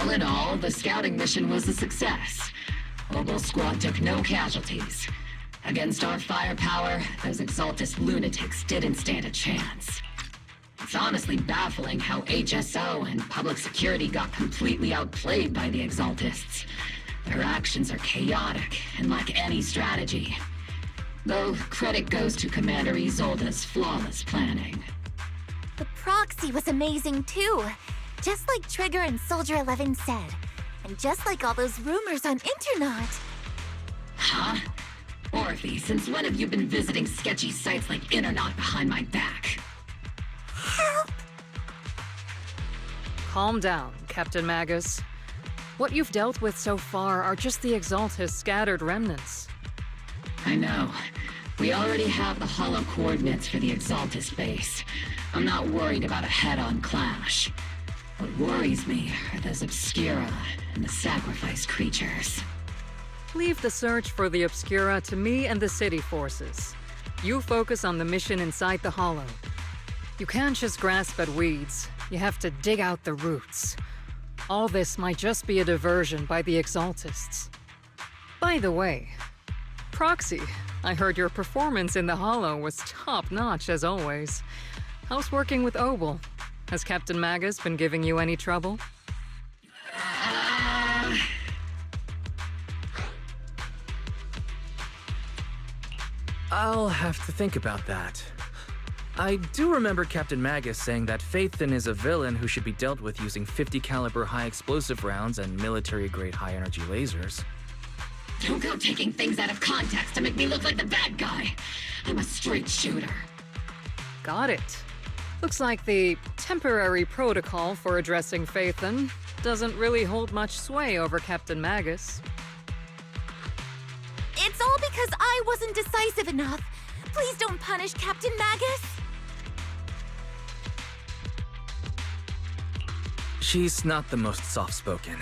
All in all, the scouting mission was a success. Obel's squad took no casualties. Against our firepower, those Exaltist lunatics didn't stand a chance. It's honestly baffling how HSO and public security got completely outplayed by the Exaltists. Their actions are chaotic and lack any strategy. Though credit goes to Commander Isolde's flawless planning. The proxy was amazing too. Just like Trigger and Soldier 11 said. And just like all those rumors on Internet. Huh? Orphe, since when have you been visiting sketchy sites like Internet behind my back? Help! Calm down, Captain Magus. What you've dealt with so far are just the Exaltist scattered remnants. I know. We already have the hollow coordinates for the Exaltist base. I'm not worried about a head-on clash. What worries me are those Obscura and the sacrifice creatures. Leave the search for the Obscura to me and the city forces. You focus on the mission inside the Hollow. You can't just grasp at weeds. You have to dig out the roots. All this might just be a diversion by the Exaltists. By the way, Proxy, I heard your performance in the Hollow was top-notch as always. How's working with Obel? Has Captain Magus been giving you any trouble? I'll have to think about that. I do remember Captain Magus saying that Phaethon is a villain who should be dealt with using 50 caliber high explosive rounds and military-grade high-energy lasers. Don't go taking things out of context to make me look like the bad guy. I'm a straight shooter. Got it. Looks like the temporary protocol for addressing Phaethon doesn't really hold much sway over Captain Magus. It's all because I wasn't decisive enough. Please don't punish Captain Magus. She's not the most soft-spoken,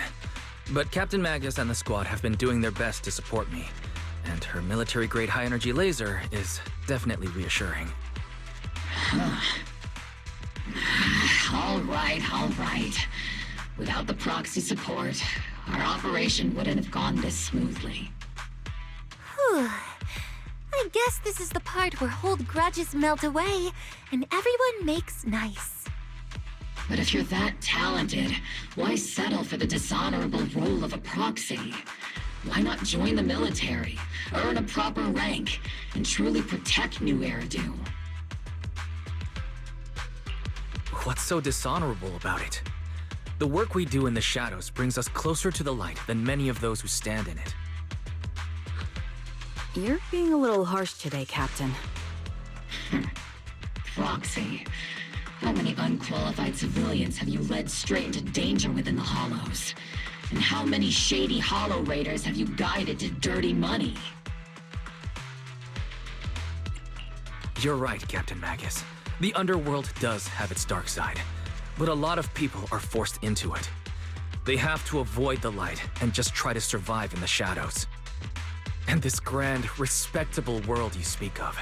but Captain Magus and the squad have been doing their best to support me, and her military-grade high-energy laser is definitely reassuring. All right. Without the proxy support, our operation wouldn't have gone this smoothly. Whew. I guess this is the part where old grudges melt away and everyone makes nice. But if you're that talented, why settle for the dishonorable role of a proxy? Why not join the military, earn a proper rank, and truly protect New Eridu? What's so dishonorable about it? The work we do in the shadows brings us closer to the light than many of those who stand in it. You're being a little harsh today, Captain. Proxy. How many unqualified civilians have you led straight into danger within the Hollows? And how many shady Hollow Raiders have you guided to dirty money? You're right, Captain Magus. The underworld does have its dark side, but a lot of people are forced into it. They have to avoid the light and just try to survive in the shadows. And this grand, respectable world you speak of,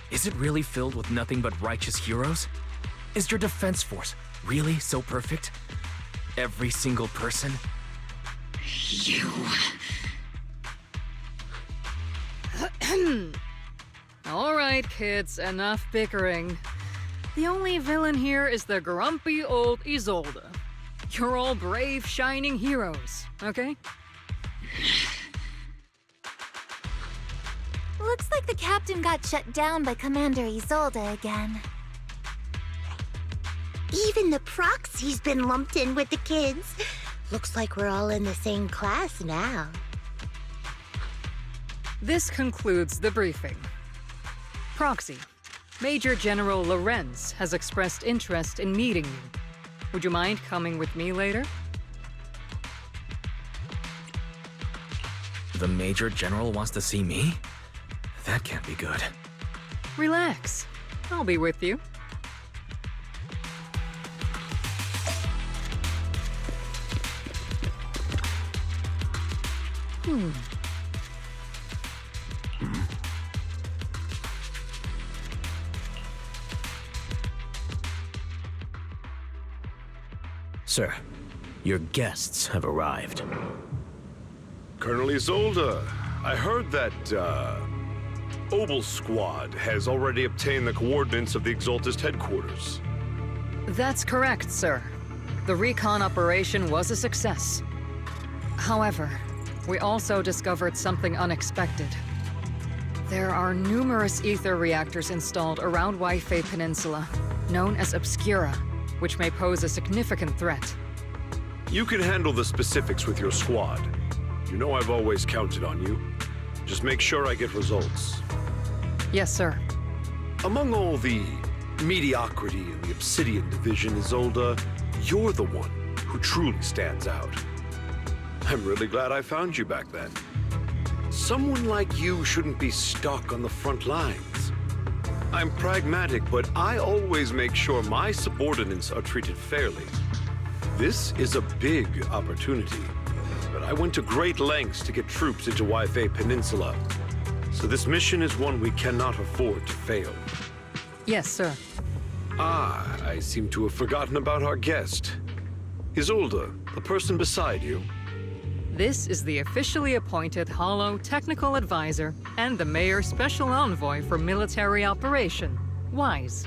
is it really filled with nothing but righteous heroes? Is your defense force really so perfect? Every single person? You... All right, kids, enough bickering. The only villain here is the grumpy old Isolde. You're all brave, shining heroes, okay? Looks like the captain got shut down by Commander Isolde again. Even the proxy's been lumped in with the kids. Looks like we're all in the same class now. This concludes the briefing. Proxy, Major General Lorenz has expressed interest in meeting you. Would you mind coming with me later? The Major General wants to see me? That can't be good. Relax. I'll be with you. Sir, Your guests have arrived. Colonel Isolde, I heard that, Obel Squad has already obtained the coordinates of the Exaltist headquarters. That's correct, sir. The recon operation was a success. However, we also discovered something unexpected. There are numerous ether reactors installed around Waifei Peninsula, known as Obscura, which may pose a significant threat. You can handle the specifics with your squad. You know I've always counted on you. Just make sure I get results. Yes, sir. Among all the mediocrity in the Obsidian Division, Isolde, you're the one who truly stands out. I'm really glad I found you back then. Someone like you shouldn't be stuck on the front lines. I'm pragmatic, but I always make sure my subordinates are treated fairly. This is a big opportunity, but I went to great lengths to get troops into Waifei Peninsula. So this mission is one we cannot afford to fail. Yes, sir. Ah, I seem to have forgotten about our guest. Isolde, the person beside you. This is the officially appointed Hollow Technical Advisor and the Mayor's Special Envoy for Military Operation, Wise.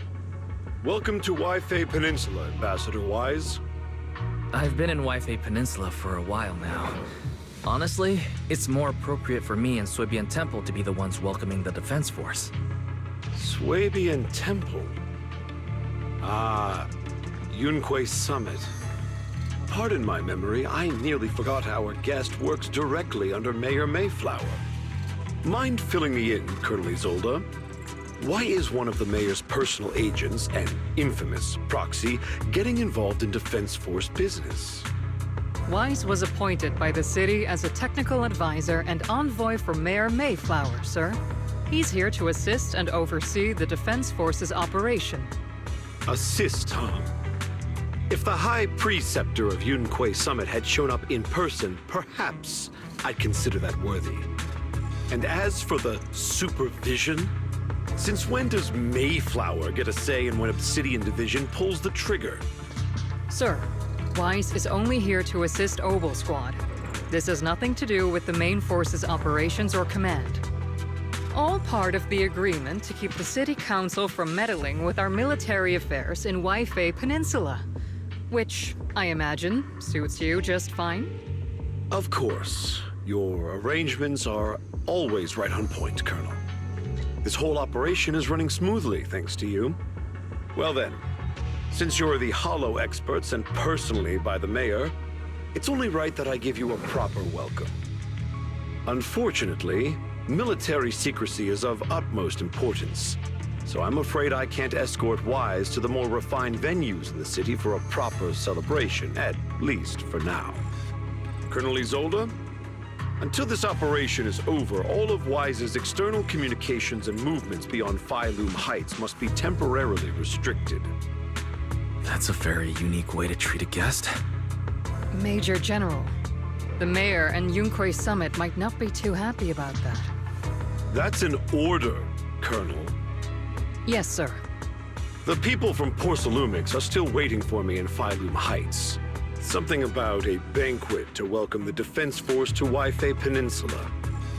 Welcome to Waifei Peninsula, Ambassador Wise. I've been in Waifei Peninsula for a while now. Honestly, it's more appropriate for me and Swabian Temple to be the ones welcoming the Defense Force. Swabian Temple? Ah, Yunque Summit. Pardon my memory, I nearly forgot our guest works directly under Mayor Mayflower. Mind filling me in, Colonel Isolde? Why is one of the mayor's personal agents, an infamous proxy, getting involved in Defense Force business? Wise was appointed by the city as a technical advisor and envoy for Mayor Mayflower, sir. He's here to assist and oversee the Defense Force's operation. Assist, huh? If the High Preceptor of Yunque Summit had shown up in person, perhaps I'd consider that worthy. And as for the supervision, since when does Mayflower get a say in when Obsidian Division pulls the trigger? Sir, Wise is only here to assist Obel Squad. This has nothing to do with the main force's operations or command. All part of the agreement to keep the City Council from meddling with our military affairs in Waifei Peninsula. Which, I imagine, suits you just fine? Of course. Your arrangements are always right on point, Colonel. This whole operation is running smoothly, thanks to you. Well then, since you're the Hollow experts and personally by the Mayor, it's only right that I give you a proper welcome. Unfortunately, military secrecy is of utmost importance. So I'm afraid I can't escort Wise to the more refined venues in the city for a proper celebration, at least for now. Colonel Isolde, until this operation is over, all of Wise's external communications and movements beyond Phylum Heights must be temporarily restricted. That's a very unique way to treat a guest. Major General, the Mayor and Yunque Summit might not be too happy about that. That's an order, Colonel. Yes, sir. The people from Porcelumix are still waiting for me in Phylum Heights. Something about a banquet to welcome the Defense Force to Waifei Peninsula.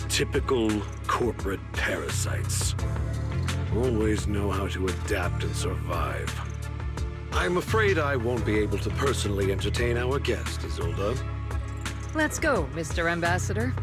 Typical corporate parasites. Always know how to adapt and survive. I'm afraid I won't be able to personally entertain our guest, Isolde. Let's go, Mr. Ambassador.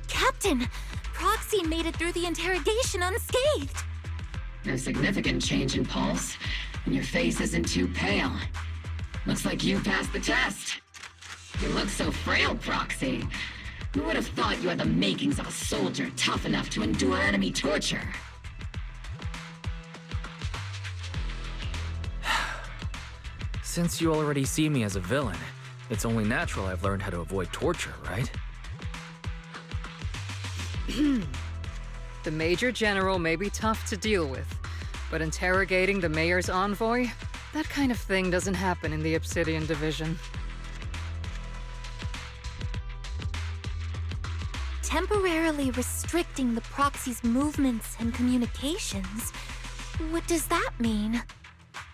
Captain, Proxy made it through the interrogation unscathed. No significant change in pulse, and your face isn't too pale. Looks like you passed the test. You look so frail, Proxy. Who would have thought you had the makings of a soldier tough enough to endure enemy torture? Since you already see me as a villain, it's only natural I've learned how to avoid torture, right? The Major General may be tough to deal with, but interrogating the Mayor's envoy? That kind of thing doesn't happen in the Obsidian Division. Temporarily restricting the Proxy's movements and communications. What does that mean?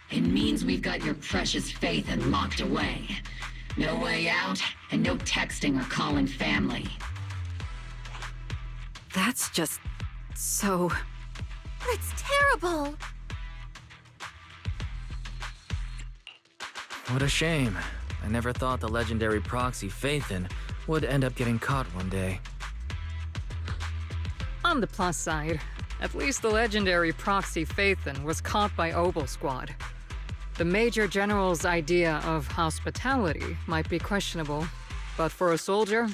It means we've got your precious Phaethon locked away. No way out, and no texting or calling family. That's just so... That's terrible! What a shame. I never thought the legendary proxy Phaethon would end up getting caught one day. On the plus side, at least the legendary proxy Phaethon was caught by Obel Squad. The Major General's idea of hospitality might be questionable, but for a soldier,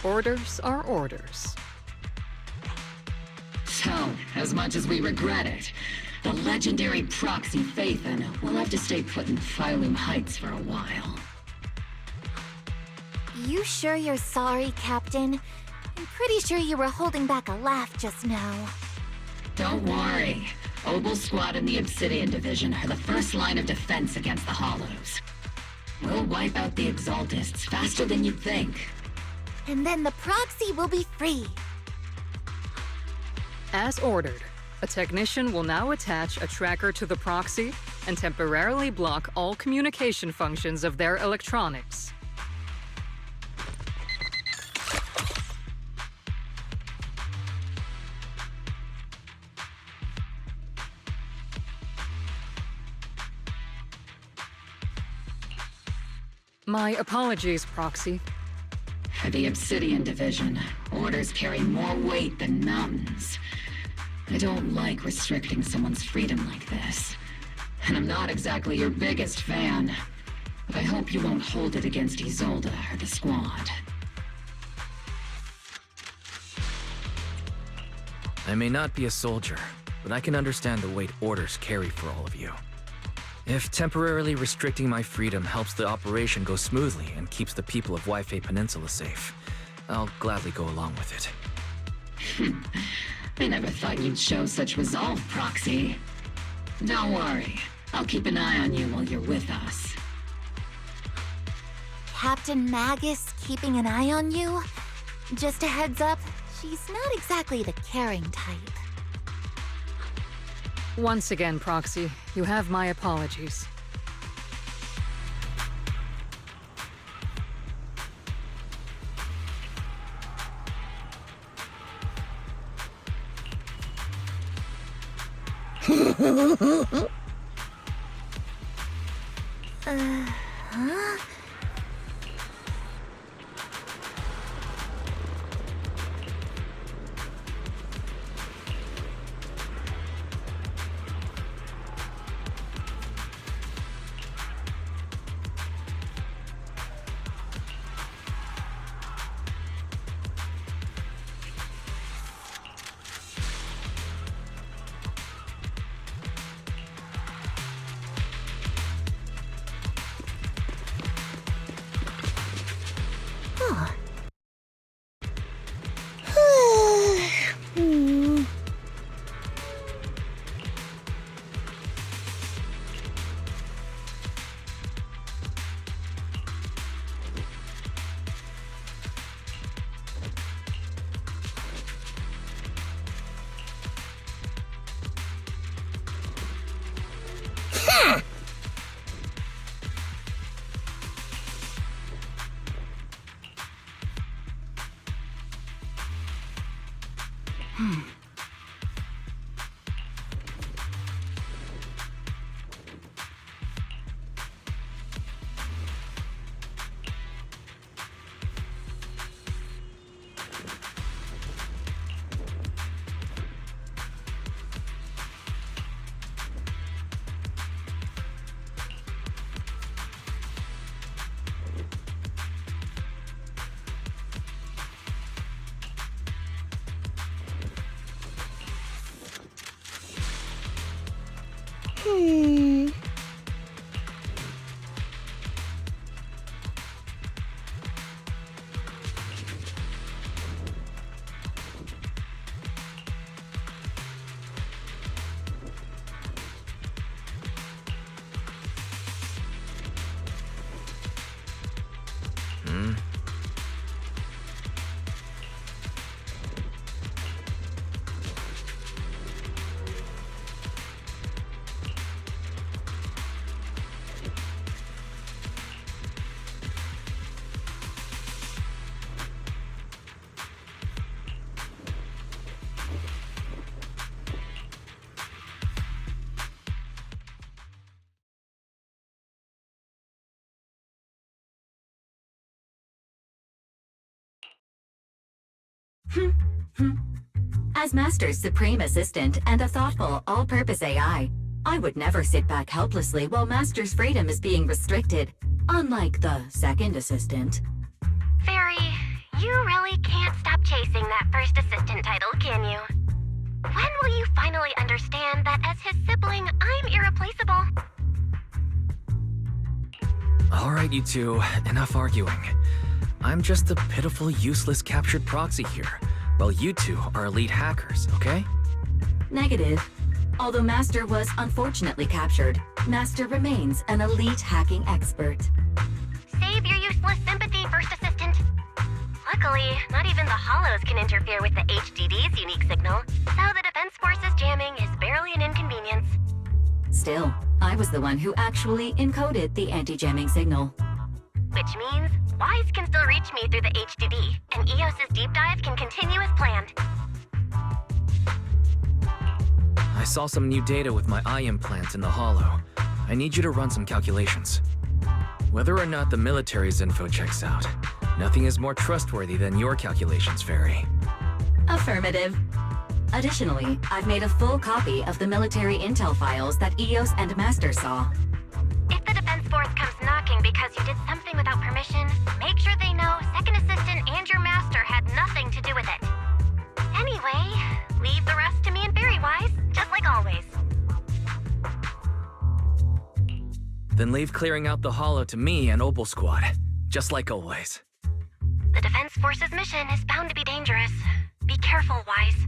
orders are orders. So, as much as we regret it, the legendary proxy Phaethon will have to stay put in Phylum Heights for a while. You sure you're sorry, Captain? I'm pretty sure you were holding back a laugh just now. Don't worry. Obel Squad and the Obsidian Division are the first line of defense against the Hollows. We'll wipe out the Exaltists faster than you'd think. And then the Proxy will be free. As ordered, a technician will now attach a tracker to the proxy and temporarily block all communication functions of their electronics. My apologies, Proxy. For the Obsidian Division, orders carry more weight than mountains. I don't like restricting someone's freedom like this. And I'm not exactly your biggest fan. But I hope you won't hold it against Isolde or the squad. I may not be a soldier, but I can understand the weight orders carry for all of you. If temporarily restricting my freedom helps the operation go smoothly and keeps the people of Waifei Peninsula safe, I'll gladly go along with it. I never thought you'd show such resolve, Proxy. Don't worry. I'll keep an eye on you while you're with us. Captain Magus keeping an eye on you? Just a heads up, she's not exactly the caring type. Once again, Proxy, you have my apologies. Huh? As Master's supreme assistant and a thoughtful, all-purpose AI, I would never sit back helplessly while Master's freedom is being restricted, unlike the second assistant. Fairy, you really can't stop chasing that first assistant title, can you? When will you finally understand that as his sibling, I'm irreplaceable? All right, you two, enough arguing. I'm just a pitiful, useless captured proxy here, while you two are elite hackers, okay? Negative. Although Master was unfortunately captured, Master remains an elite hacking expert. Save your useless sympathy, First Assistant. Luckily, not even the Hollows can interfere with the HDD's unique signal, so the Defense Force's jamming is barely an inconvenience. Still, I was the one who actually encoded the anti-jamming signal. Which means Wise can still reach me through the HDD, and EOS's deep dive can continue as planned. I saw some new data with my eye implant in the Hollow. I need you to run some calculations. Whether or not the military's info checks out, nothing is more trustworthy than your calculations, Fairy. Affirmative. Additionally, I've made a full copy of the military intel files that EOS and Master saw. If the Defense Force comes knocking because you did something without permission, make sure they know Second Assistant and your Master had nothing to do with it. Anyway, leave the rest to me and Fairy-wise, just like always. Then leave clearing out the Hollow to me and Obel Squad, just like always. The Defense Force's mission is bound to be dangerous. Be careful, Wise.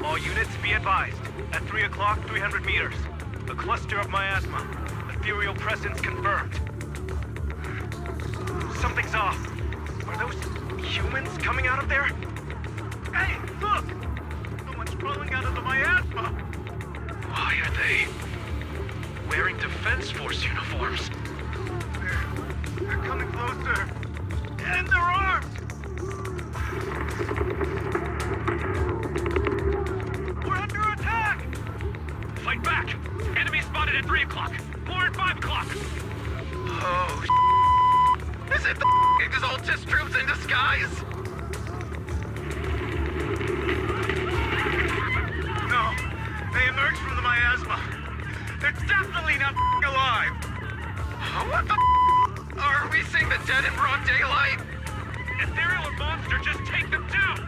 All units be advised. At 3 o'clock, 300 meters. A cluster of miasma. Ethereal presence confirmed. Something's off. Are those humans coming out of there? Hey, look! Someone's crawling out of the miasma! Why are they wearing Defense Force uniforms? They're coming closer. And they're armed! We're under attack! Fight back! Enemy spotted at 3 o'clock. More at 5 o'clock. Oh, is it the Exaltus troops in disguise? No, they emerged from the miasma. They're definitely not alive. What the are we seeing the dead in broad daylight? Ethereal or monster, just take them down!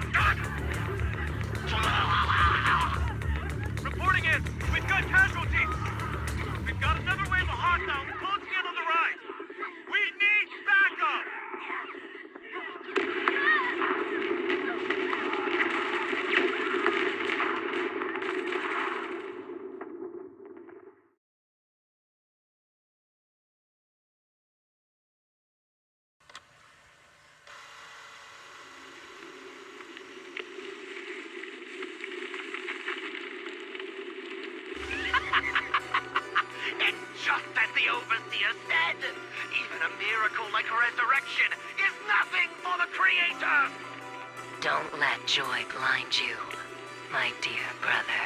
Even a miracle like resurrection is nothing for the Creator! Don't let joy blind you, my dear brother.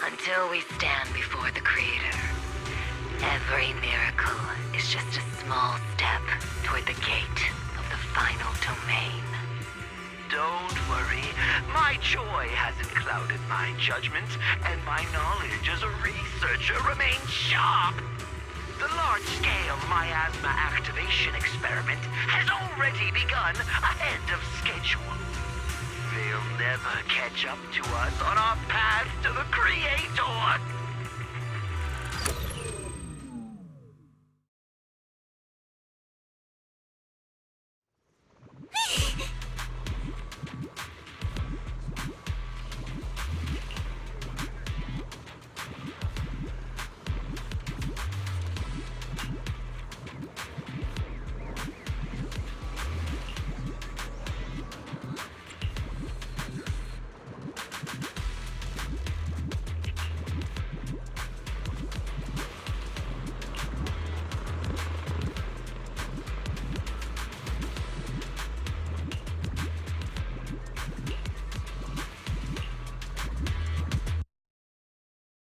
Until we stand before the Creator, every miracle is just a small step toward the gate of the final domain. Don't worry. My joy hasn't clouded my judgment, and my knowledge as a researcher remains sharp. The large-scale miasma activation experiment has already begun ahead of schedule. They'll never catch up to us on our path to the Creator.